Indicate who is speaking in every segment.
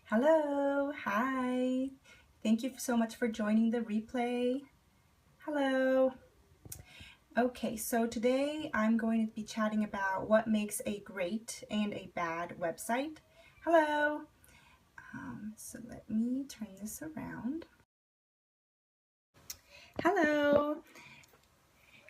Speaker 1: Hello, hi. Thank you so much for joining the replay. Hello. Okay, so today I'm going to be chatting about what makes a great and a bad website. Hello. So let me turn this around. Hello.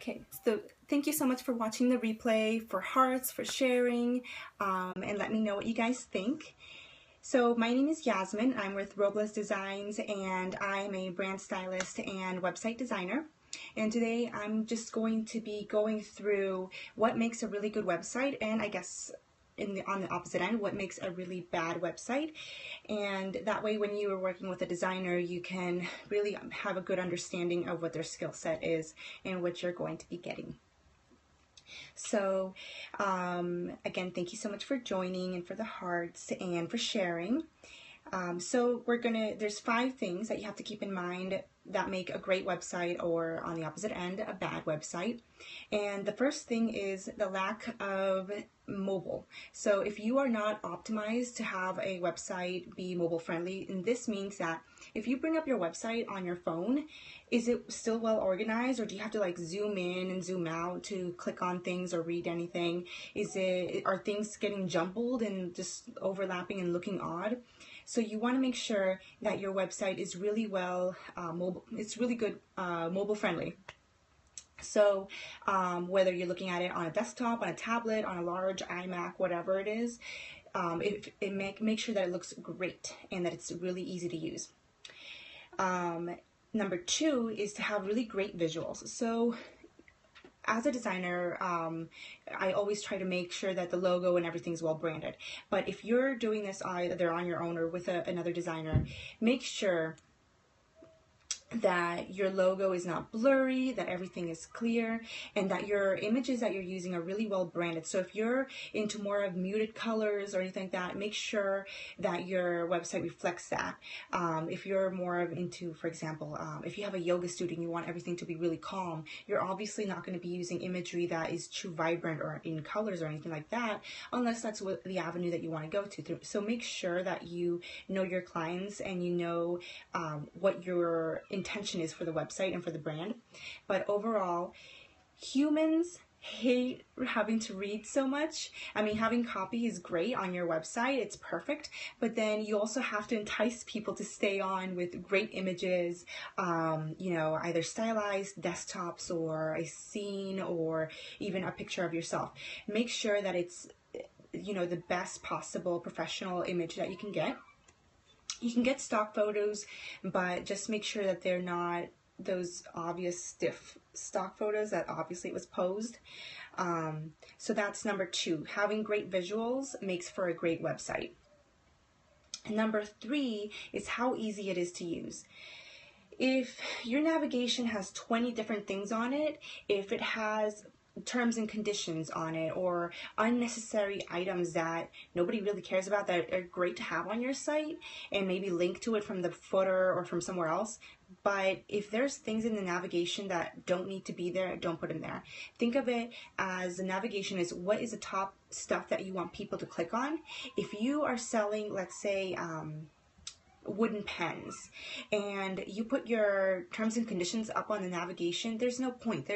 Speaker 1: Okay, so thank you so much for watching the replay, for hearts, for sharing, and let me know what you guys think. So my name is Yasmin. I'm with RoblesDesigns, and I'm a brand stylist and website designer. And today I'm just going to be going through what makes a really good website, and I guess on the opposite end, what makes a really bad website. And that way, when you are working with a designer, you can really have a good understanding of what their skill set is and what you're going to be getting. So again, thank you so much for joining and for the hearts and for sharing. So there's 5 things that you have to keep in mind that make a great website, or on the opposite end, a bad website. And the first thing is the lack of mobile. So if you are not optimized to have a website be mobile friendly, and this means that if you bring up your website on your phone, is it still well organized, or do you have to like zoom in and zoom out to click on things or read anything? Are things getting jumbled and just overlapping and looking odd? So you want to make sure that your website is really well mobile. It's really good mobile friendly. So whether you're looking at it on a desktop, on a tablet, on a large iMac, whatever it is, make sure that it looks great and that it's really easy to use. Number 2 is to have really great visuals. So as a designer, I always try to make sure that the logo and everything's well branded. But if you're doing this either on your own or with another designer, make sure that your logo is not blurry, that everything is clear, and that your images that you're using are really well branded. So if you're into more of muted colors or anything like that, make sure that your website reflects that. If you're more of into, for example, if you have a yoga studio and you want everything to be really calm, you're obviously not going to be using imagery that is too vibrant or in colors or anything like that, unless that's the avenue that you want to go to. So make sure that you know your clients and you know what your intention is for the website and for the brand. But overall, humans hate having to read so much. I mean, having copy is great on your website, it's perfect, but then you also have to entice people to stay on with great images, either stylized desktops or a scene or even a picture of yourself. Make sure that it's the best possible professional image that you can get. You can get stock photos, but just make sure that they're not those obvious stiff stock photos that obviously it was posed. So that's number 2. Having great visuals makes for a great website. And number 3 is how easy it is to use. If your navigation has 20 different things on it, if it has terms and conditions on it or unnecessary items that nobody really cares about that are great to have on your site, and maybe link to it from the footer or from somewhere else, but if there's things in the navigation that don't need to be there, don't put them there. Think of it as the navigation is what is the top stuff that you want people to click on. If you are selling, let's say, wooden pens, and you put your terms and conditions up on the navigation, there's no point.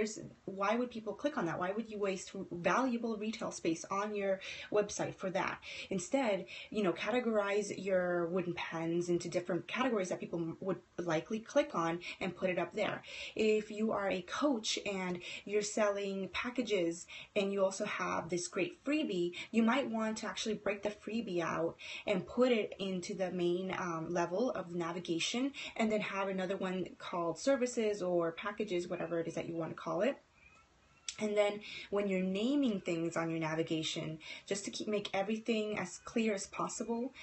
Speaker 1: Why would people click on that? Why would you waste valuable retail space on your website for that? Instead, categorize your wooden pens into different categories that people would likely click on and put it up there. If you are a coach and you're selling packages and you also have this great freebie, you might want to actually break the freebie out and put it into the main level of navigation, and then have another one called services or packages, whatever it is that you want to call it. And then when you're naming things on your navigation, just to make everything as clear as possible,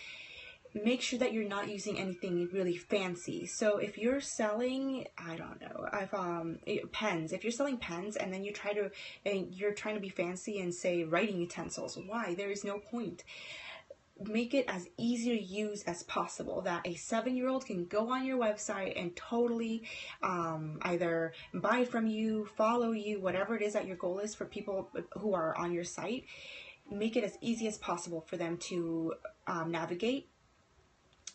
Speaker 1: make sure that you're not using anything really fancy. So if you're selling, pens, if you're selling pens and then you're trying to be fancy and say writing utensils, why? There is no point. Make it as easy to use as possible, that a 7-year-old can go on your website and totally either buy from you, follow you, whatever it is that your goal is for people who are on your site. Make it as easy as possible for them to navigate.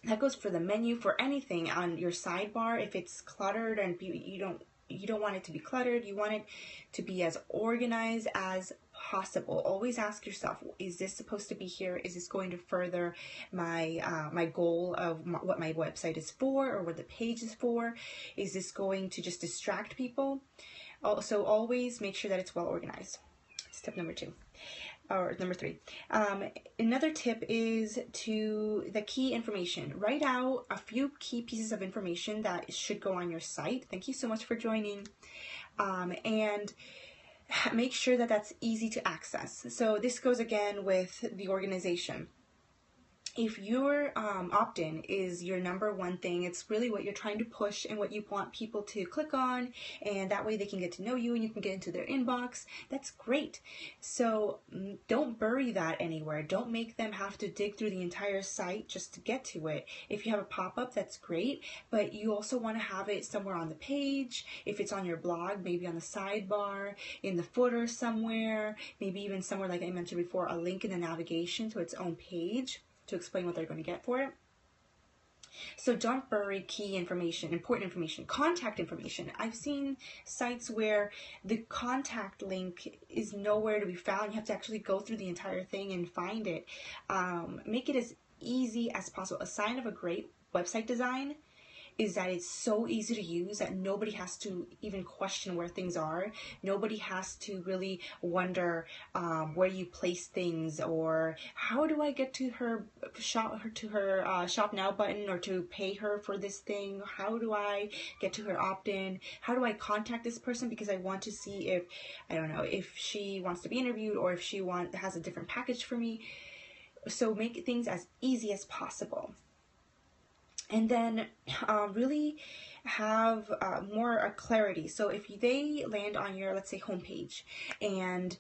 Speaker 1: That goes for the menu, for anything on your sidebar. If it's cluttered and you don't want it to be cluttered, you want it to be as organized as possible. Always ask yourself, is this supposed to be here? Is this going to further my my goal of what my website is for, or what the page is for? Is this going to just distract people? Also, always make sure that it's well organized. That's tip number 2. Or number 3. Another tip is the key information. Write out a few key pieces of information that should go on your site. Thank you so much for joining. And make sure that that's easy to access. So this goes again with the organization. If your opt-in is your number one thing, it's really what you're trying to push and what you want people to click on, and that way they can get to know you and you can get into their inbox, that's great. So don't bury that anywhere. Don't make them have to dig through the entire site just to get to it. If you have a pop-up, that's great, but you also want to have it somewhere on the page. If it's on your blog, maybe on the sidebar, in the footer somewhere, maybe even somewhere, like I mentioned before, a link in the navigation to its own page to explain what they're going to get for it. So don't bury key information, important information, contact information. I've seen sites where the contact link is nowhere to be found. You have to actually go through the entire thing and find it. Make it as easy as possible. A sign of a great website design is that it's so easy to use that nobody has to even question where things are. Nobody has to really wonder where you place things, or how do I get to her shop now button, or to pay her for this thing. How do I get to her opt-in? How do I contact this person because I want to see if, I don't know, if she wants to be interviewed, or if she has a different package for me. So make things as easy as possible. And then really have more clarity. So if they land on your, let's say, homepage, and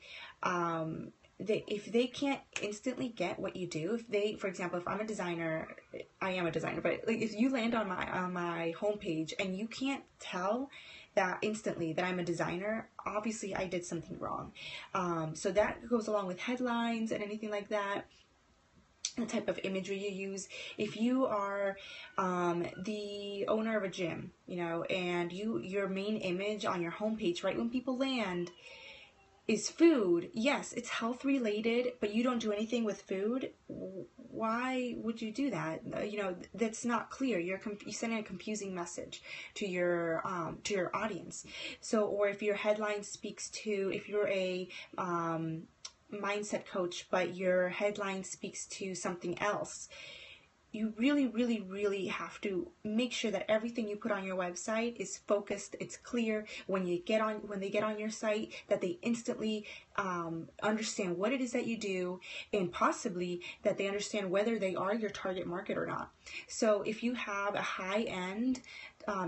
Speaker 1: if they can't instantly get what you do, if they, for example, if I'm a designer, I am a designer, but like if you land on my homepage and you can't tell that instantly that I'm a designer, obviously I did something wrong. So that goes along with headlines and anything like that. The type of imagery you use. If you are the owner of a gym, and your main image on your homepage, right when people land, is food. Yes, it's health related, but you don't do anything with food. Why would you do that? That's not clear. You're sending a confusing message to your audience. So, or if your headline speaks to, if you're a mindset coach, but your headline speaks to something else, you really, really, really have to make sure that everything you put on your website is focused, it's clear. When they get on your site, that they instantly understand what it is that you do, and possibly that they understand whether they are your target market or not. So if you have a high-end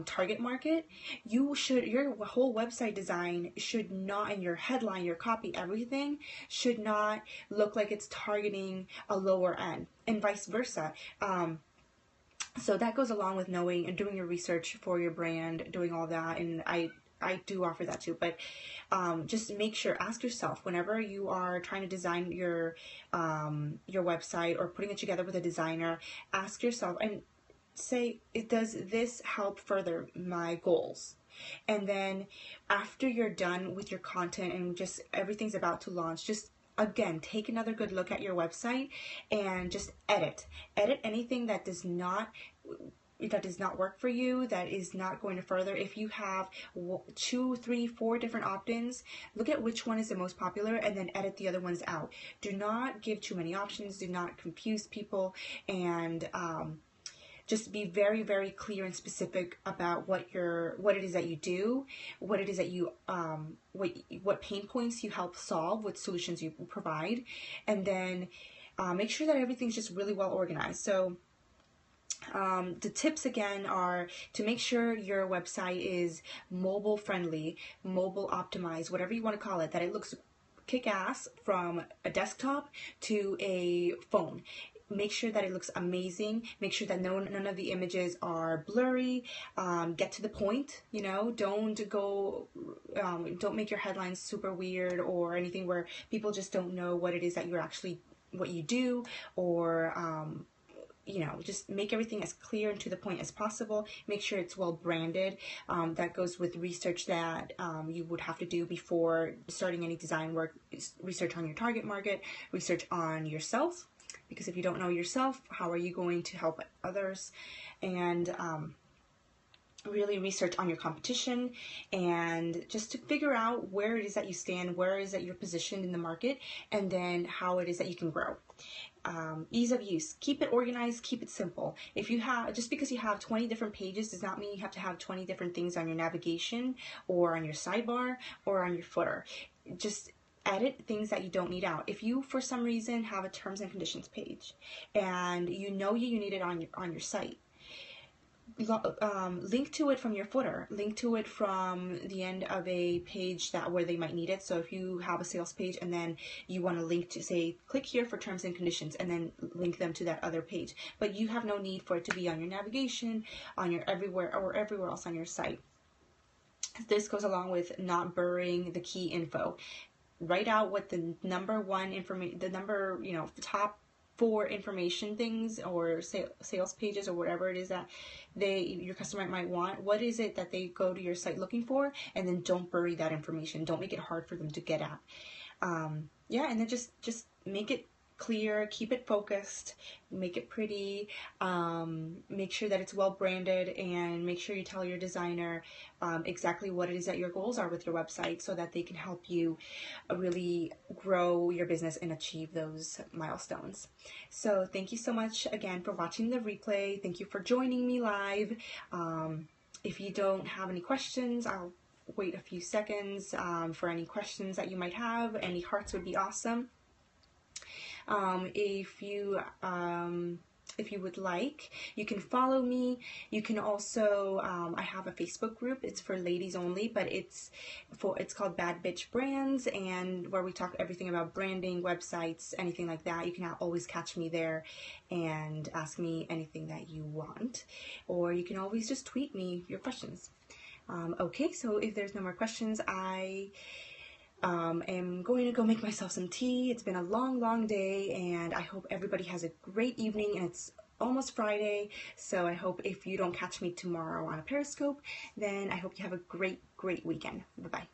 Speaker 1: target market, your whole website design should not, and your headline, your copy, everything should not look like it's targeting a lower end, and vice versa. So that goes along with knowing and doing your research for your brand, doing all that, and I do offer that too. But just make sure, ask yourself whenever you are trying to design your website or putting it together with a designer, ask yourself and say, does this help further my goals? And then after you're done with your content and just everything's about to launch, just again take another good look at your website and just edit anything that does not work for you, that is not going to further. If you have 2, 3, 4 different opt-ins, look at which one is the most popular and then edit the other ones out. Do not give too many options. Do not confuse people, and just be very, very clear and specific about what it is that you do, what it is that you what pain points you help solve, what solutions you provide, and then make sure that everything's just really well organized. So the tips again are to make sure your website is mobile friendly, mobile optimized, whatever you want to call it, that it looks kick-ass from a desktop to a phone. Make sure that it looks amazing. Make sure that none of the images are blurry. Get to the point. Don't make your headlines super weird or anything where people just don't know what it is that what you do, or you know, just make everything as clear and to the point as possible. Make sure it's well branded. That goes with research that you would have to do before starting any design work. Research on your target market, research on yourself, because if you don't know yourself, how are you going to help others? And really research on your competition, and just to figure out where it is that you stand, where it is that you're positioned in the market, and then how it is that you can grow. Ease of use. Keep it organized, keep it simple. If you have, just because you have 20 different pages does not mean you have to have 20 different things on your navigation or on your sidebar or on your footer. Just edit things that you don't need out. If you, for some reason, have a terms and conditions page and you know you need it on your site, link to it from your footer, link to it from the end of a page that where they might need it. So if you have a sales page and then you want to link to, say, click here for terms and conditions, and then link them to that other page, but you have no need for it to be on your navigation, on your everywhere, or everywhere else on your site. This goes along with not burying the key info. Write out what the number one information, the number, you know, the top 4 information things or sales pages or whatever it is that your customer might want. What is it that they go to your site looking for? And then don't bury that information. Don't make it hard for them to get at. Yeah, and then just make it clear, keep it focused, make it pretty, make sure that it's well branded, and make sure you tell your designer exactly what it is that your goals are with your website, so that they can help you really grow your business and achieve those milestones. So thank you so much again for watching the replay. Thank you for joining me live. If you don't have any questions, I'll wait a few seconds for any questions that you might have. Any hearts would be awesome. If you would like, you can follow me. You can also, I have a Facebook group. It's for ladies only, but it's called Bad Bitch Brands, and where we talk everything about branding, websites, anything like that. You can always catch me there and ask me anything that you want, or you can always just tweet me your questions. Okay, so if there's no more questions, I am going to go make myself some tea. It's been a long day, and I hope everybody has a great evening, and it's almost Friday, so I hope if you don't catch me tomorrow on a Periscope, then I hope you have a great weekend. Bye-bye.